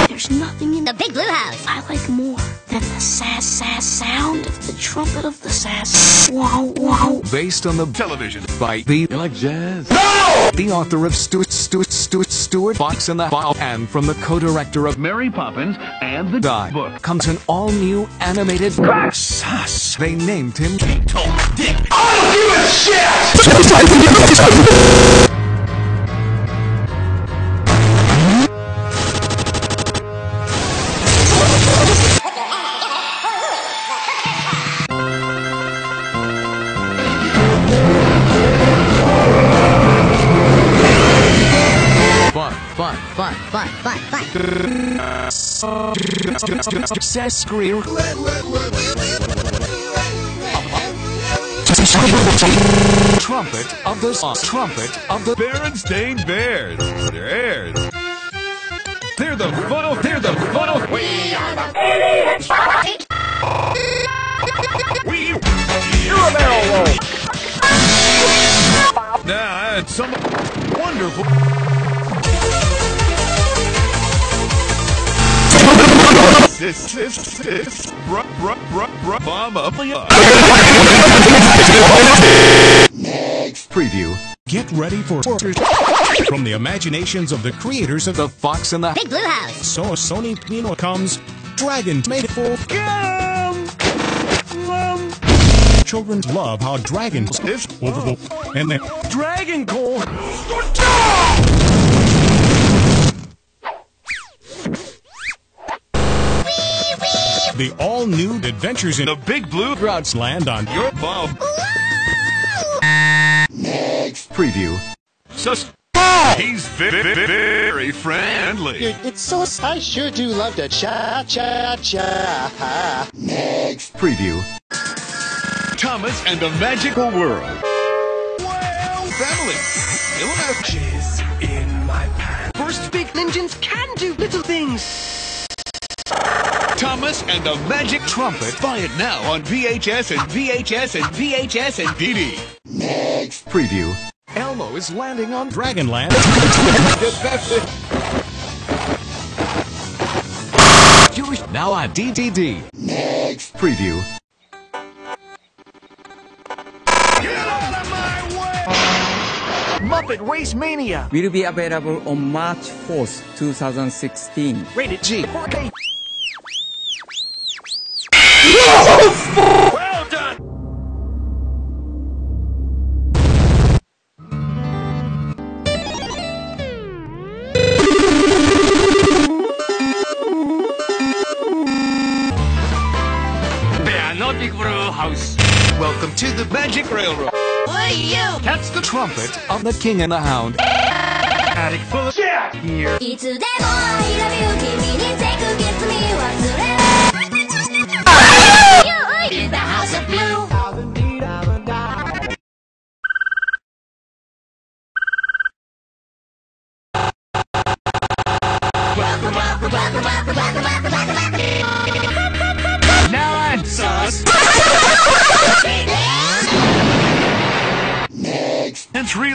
There's nothing in the big blue house I like more than the sass sound of the trumpet of the sass. Wow, wow. Based on the television by the... You like jazz? No! The author of Stuart Fox and the File, and from the co-director of Mary Poppins and the Die Book comes an all-new animated sus. They named him Dick. I don't give a shit! Fun. Trumpet of the Berenstain Bears. They're heirs. They're the funnel. We are the idiots. You're a barrel roll. Now, I had some wonderful... Next preview. Get ready for from the imaginations of the creators of The Fox and the Big Blue House. So Sony Pino comes Dragon made it for children love how dragons over the and then Dragon Core. the all-new adventures in The Big Blue Routes land on your bomb. Next Preview. He's very friendly. It's so I sure do love to cha. Next Preview. Thomas and the Magical World. Well, family. Jizz in my pants. First big engines can do little things. Thomas and the Magic Trumpet. Buy it now on VHS and DVD. Next Preview. Elmo is landing on Dragonland. Jewish now on DVD. Next Preview. Get out of my way! Muppet Race Mania. Will be available on March 4th, 2016. Rated G. 4K. Well done. Big Blue House. Welcome to the Magic Railroad. Hey, you! That's the trumpet of the King and the Hound. Attic full of shit here. いつでも I love you 君に take a kiss me 忘れ You in the house of blue. Now I'm sus. Next It's real.